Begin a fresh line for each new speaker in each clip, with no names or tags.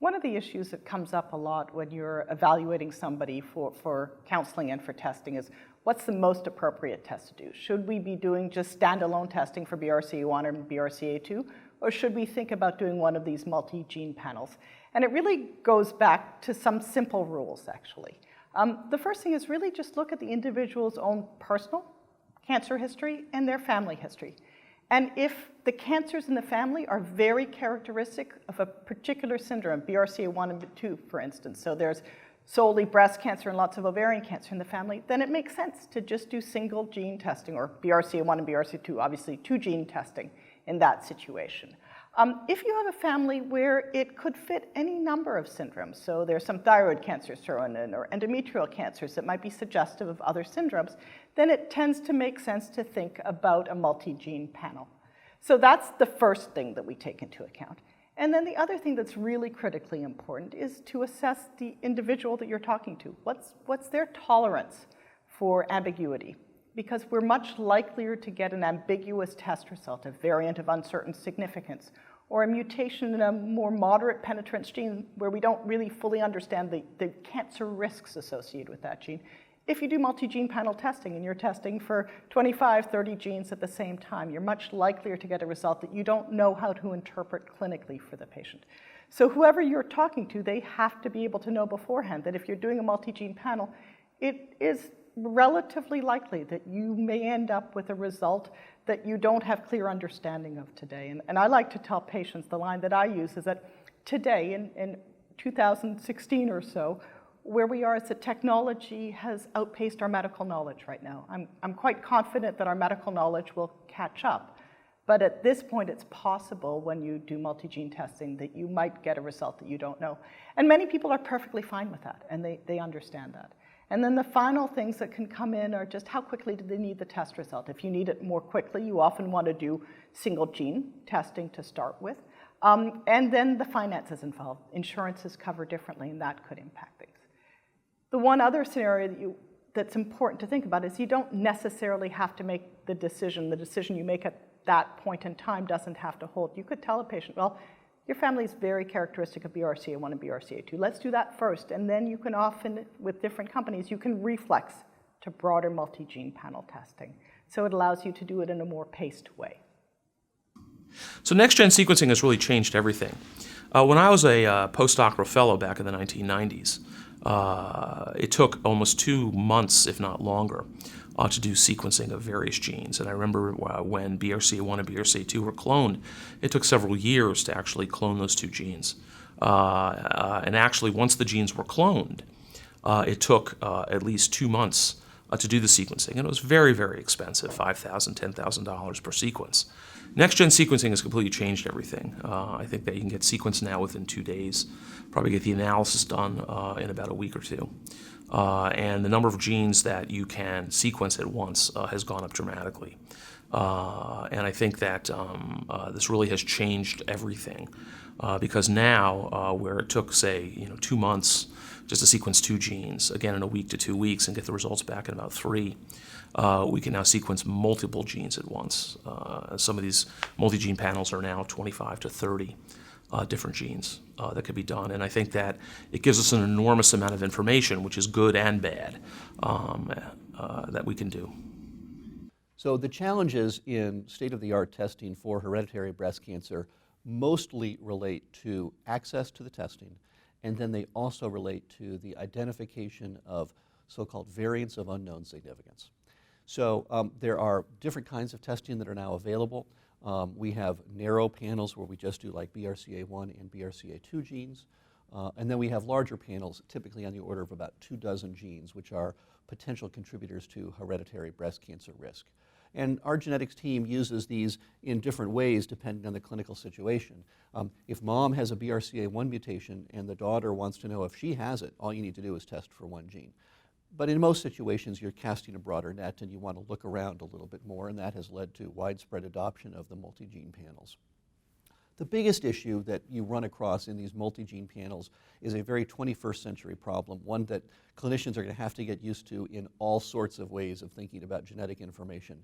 One of the issues that comes up a lot when you're evaluating somebody for counseling and for testing is, what's the most appropriate test to do? Should we be doing just standalone testing for BRCA1 or BRCA2, or should we think about doing one of these multi-gene panels? And it really goes back to some simple rules, actually. The first thing is really just look at the individual's own personal cancer history and their family history. And if the cancers in the family are very characteristic of a particular syndrome, BRCA1 and 2, for instance, so there's solely breast cancer and lots of ovarian cancer in the family, then it makes sense to just do single gene testing, or BRCA1 and BRCA2, obviously 2-gene testing in that situation. If you have a family where it could fit any number of syndromes, so there's some thyroid cancers thrown in, or endometrial cancers that might be suggestive of other syndromes, then it tends to make sense to think about a multi-gene panel. So that's the first thing that we take into account. And then the other thing that's really critically important is to assess the individual that you're talking to. What's their tolerance for ambiguity? Because we're much likelier to get an ambiguous test result, a variant of uncertain significance, or a mutation in a more moderate penetrance gene where we don't really fully understand the cancer risks associated with that gene. If you do multi-gene panel testing and you're testing for 25, 30 genes at the same time, you're much likelier to get a result that you don't know how to interpret clinically for the patient. So whoever you're talking to, they have to be able to know beforehand that if you're doing a multi-gene panel, it is relatively likely that you may end up with a result that you don't have clear understanding of today. And I like to tell patients, the line that I use is that today, in 2016 or so, where we are is that technology has outpaced our medical knowledge right now. I'm quite confident that our medical knowledge will catch up. But at this point, it's possible when you do multi-gene testing that you might get a result that you don't know. And many people are perfectly fine with that, and they understand that. And then the final things that can come in are just how quickly do they need the test result. If you need it more quickly, you often want to do single gene testing to start with. And then the finances involved. Insurances cover differently, and that could impact things. The one other scenario that's important to think about is you don't necessarily have to make the decision. The decision you make at that point in time doesn't have to hold. You could tell a patient, well, your family is very characteristic of BRCA1 and BRCA2. Let's do that first, and then you can often, with different companies, you can reflex to broader multi-gene panel testing. So it allows you to do it in a more paced way.
So next-gen sequencing has really changed everything. When I was a postdoctoral fellow back in the 1990s, it took almost 2 months, if not longer, to do sequencing of various genes. And I remember when BRCA1 and BRCA2 were cloned, it took several years to actually clone those 2 genes. And actually, once the genes were cloned, it took at least 2 months to do the sequencing. And it was very, very expensive, $5,000, $10,000 per sequence. Next-gen sequencing has completely changed everything. I think that you can get sequenced now within 2 days, probably get the analysis done in about a week or 2. And the number of genes that you can sequence at once has gone up dramatically. And I think that this really has changed everything because now where it took, say, 2 months just to sequence 2 genes, again in a week to 2 weeks and get the results back in about 3, we can now sequence multiple genes at once. Some of these multi-gene panels are now 25 to 30 different genes that could be done. And I think that it gives us an enormous amount of information, which is good and bad, that we can do.
So the challenges in state-of-the-art testing for hereditary breast cancer mostly relate to access to the testing, and then they also relate to the identification of so-called variants of unknown significance. So there are different kinds of testing that are now available. We have narrow panels where we just do like BRCA1 and BRCA2 genes. And then we have larger panels, typically on the order of about 24 genes, which are potential contributors to hereditary breast cancer risk. And our genetics team uses these in different ways depending on the clinical situation. If mom has a BRCA1 mutation and the daughter wants to know if she has it, all you need to do is test for 1 gene. But in most situations, you're casting a broader net and you want to look around a little bit more, and that has led to widespread adoption of the multi-gene panels. The biggest issue that you run across in these multi-gene panels is a very 21st century problem, one that clinicians are going to have to get used to in all sorts of ways of thinking about genetic information.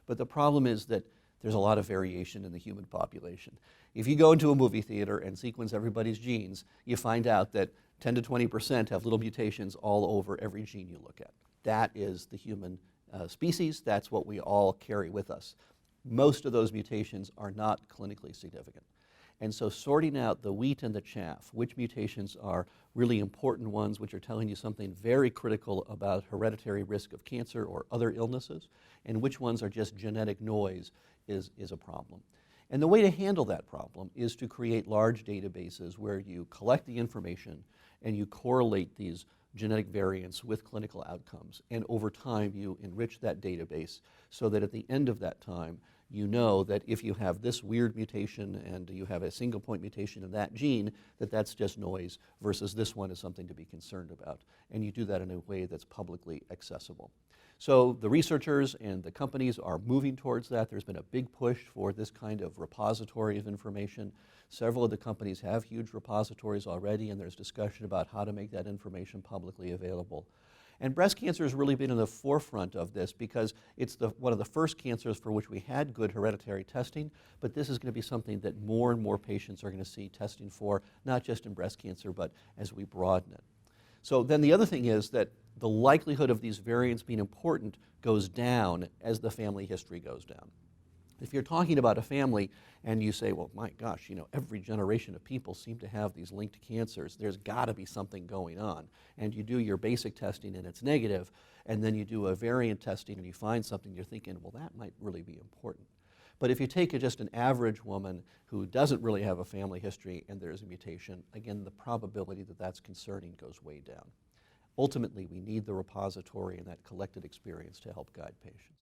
But the problem is that there's a lot of variation in the human population. If you go into a movie theater and sequence everybody's genes, you find out that 10 to 20% have little mutations all over every gene you look at. That is the human species. That's what we all carry with us. Most of those mutations are not clinically significant. And so sorting out the wheat and the chaff, which mutations are really important ones, which are telling you something very critical about hereditary risk of cancer or other illnesses, and which ones are just genetic noise is a problem. And the way to handle that problem is to create large databases where you collect the information and you correlate these genetic variants with clinical outcomes. And over time, you enrich that database so that at the end of that time, you know that if you have this weird mutation and you have a single point mutation in that gene, that that's just noise versus this one is something to be concerned about. And you do that in a way that's publicly accessible. So the researchers and the companies are moving towards that. There's been a big push for this kind of repository of information. Several of the companies have huge repositories already, and there's discussion about how to make that information publicly available. And breast cancer has really been in the forefront of this because it's one of the first cancers for which we had good hereditary testing, but this is going to be something that more and more patients are going to see testing for, not just in breast cancer, but as we broaden it. So then the other thing is that the likelihood of these variants being important goes down as the family history goes down. If you're talking about a family and you say, well, my gosh, you know, every generation of people seem to have these linked cancers, there's got to be something going on. And you do your basic testing and it's negative, and then you do a variant testing and you find something, you're thinking, well, that might really be important. But if you take just an average woman who doesn't really have a family history and there's a mutation, again, the probability that that's concerning goes way down. Ultimately, we need the repository and that collected experience to help guide patients.